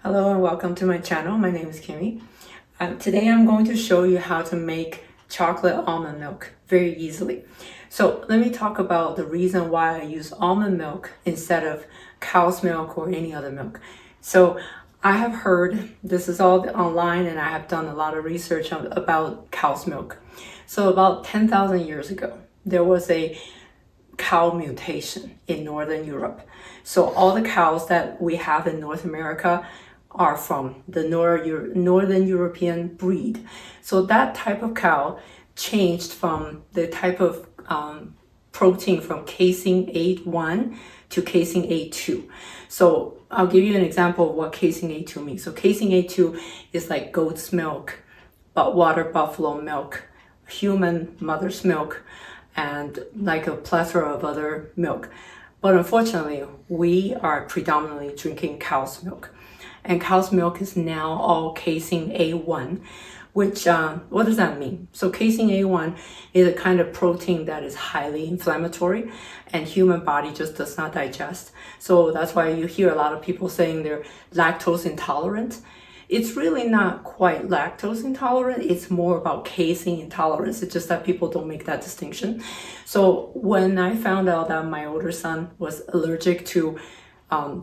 Hello and welcome to my channel. My name is Kimmy. Today I'm going to show you how to make chocolate almond milk very easily. So let me talk about the reason why I use almond milk instead of cow's milk or any other milk. So I have heard, this is all online, and I have done a lot of research about cow's milk. So about 10,000 years ago, there was a cow mutation in Northern Europe. So all the cows that we have in North America are from the Northern European breed. So that type of cow changed from the type of protein from casein A1 to casein A2. So I'll give you an example of what casein A2 means. So casein A2 is like goat's milk, but water buffalo milk, human mother's milk, and like a plethora of other milk. But unfortunately, we are predominantly drinking cow's milk. And cow's milk is now all casein A1, which, what does that mean? So casein A1 is a kind of protein that is highly inflammatory and human body just does not digest. So that's why you hear a lot of people saying they're lactose intolerant. It's really not quite lactose intolerant. It's more about casein intolerance. It's just that people don't make that distinction. So when I found out that my older son was allergic to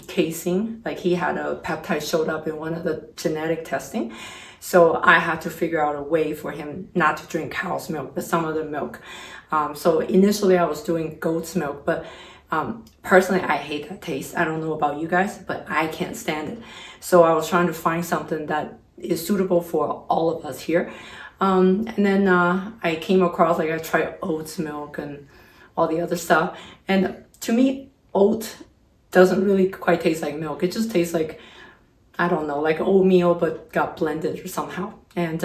casein, like he had a peptide showed up in one of the genetic testing. So I had to figure out a way for him not to drink cow's milk, but some other milk. So initially I was doing goat's milk, but personally I hate that taste. I don't know about you guys, but I can't stand it. So I was trying to find something that is suitable for all of us here. And then I came across, like I tried oat's milk and all the other stuff. And to me, oat doesn't really quite taste like milk. It just tastes like, I don't know, like oatmeal, but got blended or somehow. And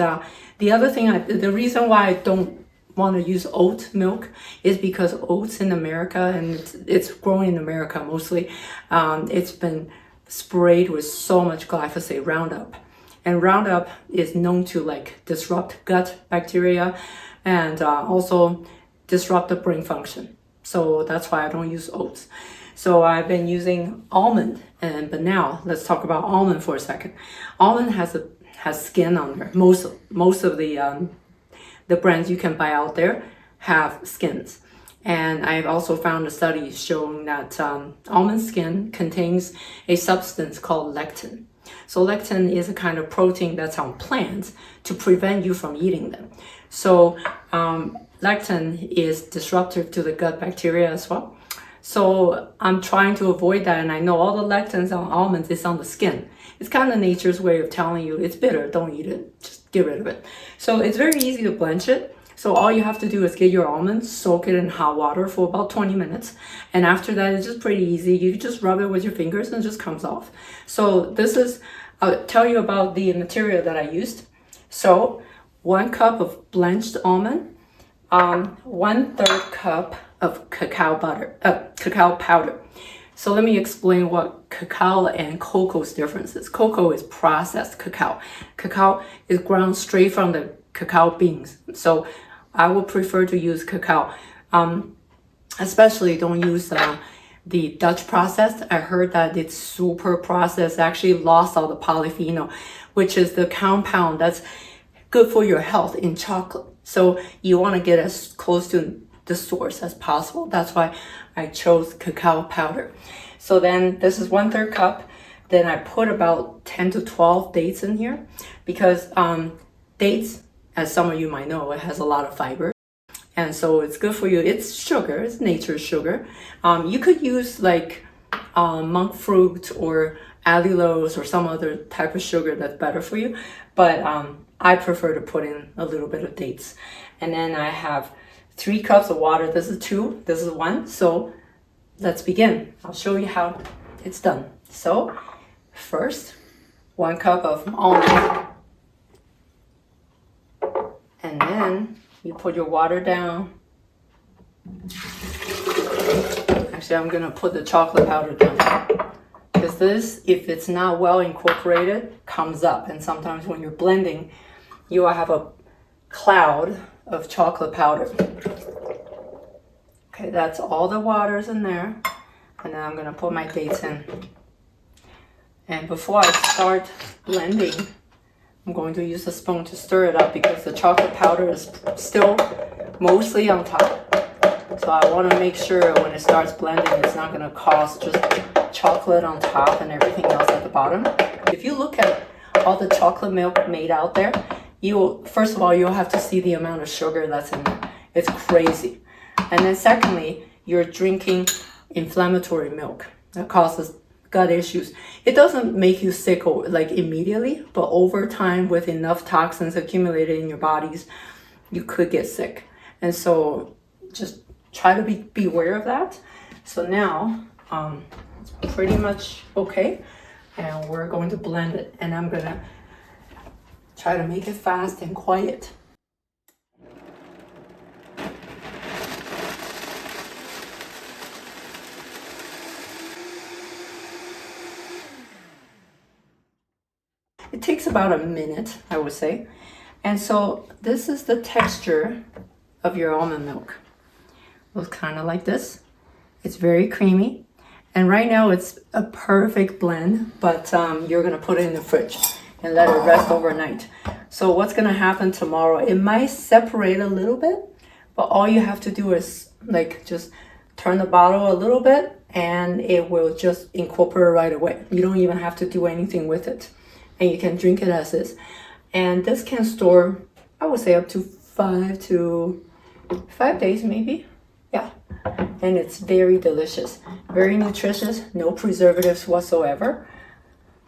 the other thing, the reason why I don't want to use oat milk is because oats in America, and it's grown in America mostly, it's been sprayed with so much glyphosate, Roundup. And Roundup is known to like disrupt gut bacteria and also disrupt the brain function. So that's why I don't use oats. So I've been using almond, but now let's talk about almond for a second. Almond has skin on there. Most of the brands you can buy out there have skins. And I've also found a study showing that almond skin contains a substance called lectin. So lectin is a kind of protein that's on plants to prevent you from eating them. So lectin is disruptive to the gut bacteria as well. So I'm trying to avoid that, and I know all the lectins on almonds is on the skin. It's kind of nature's way of telling you it's bitter, don't eat it, just get rid of it. So it's very easy to blanch it. So all you have to do is get your almonds, soak it in hot water for about 20 minutes. And after that, it's just pretty easy. You just rub it with your fingers and it just comes off. So this is, I'll tell you about the material that I used. So 1 cup of blanched almond, 1/3 cup of cacao powder. So let me explain what cacao and cocoa's difference is. Cocoa is processed cacao. Cacao is ground straight from the cacao beans. So I would prefer to use cacao. Especially don't use the Dutch processed. I heard that it's super processed, actually lost all the polyphenol, which is the compound that's good for your health in chocolate. So you want to get as close to the source as possible. That's why I chose cacao powder. So then this is 1/3 cup. Then I put about 10 to 12 dates in here because dates, as some of you might know, it has a lot of fiber. And so it's good for you. It's sugar, it's nature's sugar. You could use like monk fruit or allulose or some other type of sugar that's better for you. But I prefer to put in a little bit of dates. And then I have 3 cups of water. This is 2, this is 1. So let's begin. I'll show you how it's done. So first, 1 cup of almond. And then you put your water down. Actually, I'm gonna put the chocolate powder down. Because this, if it's not well incorporated, comes up. And sometimes when you're blending, you will have a cloud of chocolate powder. Okay, that's all the water's in there. And then I'm gonna put my dates in. And before I start blending, I'm going to use a spoon to stir it up because the chocolate powder is still mostly on top. So I want to make sure when it starts blending, it's not going to cause just chocolate on top and everything else at the bottom. If you look at all the chocolate milk made out there, first of all, you'll have to see the amount of sugar that's in there. It's crazy. And then secondly, you're drinking inflammatory milk that causes gut issues. It doesn't make you sick like immediately, but over time with enough toxins accumulated in your bodies, you could get sick. And so just try to be aware of that. So now it's pretty much okay. And we're going to blend it, and I'm gonna try to make it fast and quiet. It takes about a minute, I would say. And so this is the texture of your almond milk. It looks kind of like this. It's very creamy. And right now it's a perfect blend, but you're gonna put it in the fridge and let it rest overnight. So what's gonna happen tomorrow, it might separate a little bit, but all you have to do is like just turn the bottle a little bit and it will just incorporate right away. You don't even have to do anything with it. And you can drink it as is. And this can store, I would say up to 5 days maybe. Yeah. And it's very delicious, very nutritious, no preservatives whatsoever.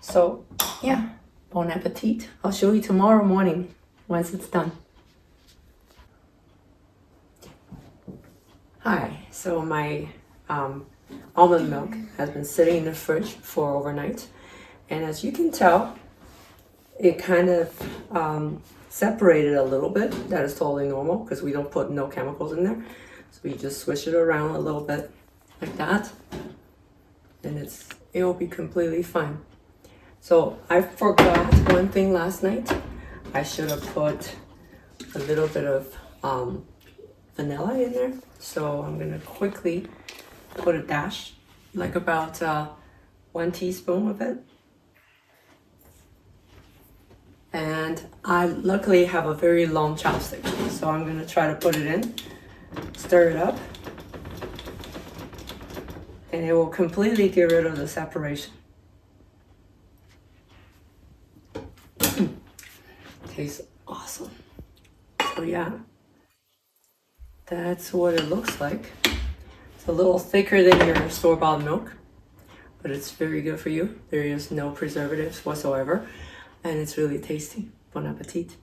So yeah, bon appetit. I'll show you tomorrow morning once it's done. Hi, so my almond milk has been sitting in the fridge for overnight. And as you can tell, it kind of separated a little bit. That is totally normal because we don't put no chemicals in there. So we just swish it around a little bit like that, and it'll be completely fine. So I forgot one thing last night. I should have put a little bit of vanilla in there. So I'm gonna quickly put a dash, like about 1 teaspoon of it. And I luckily have a very long chopstick, so I'm gonna try to put it in, stir it up, and it will completely get rid of the separation. Tastes awesome. So yeah, that's what it looks like. It's a little thicker than your store-bought milk, but it's very good for you. There is no preservatives whatsoever. And it's really tasty. Bon appetit.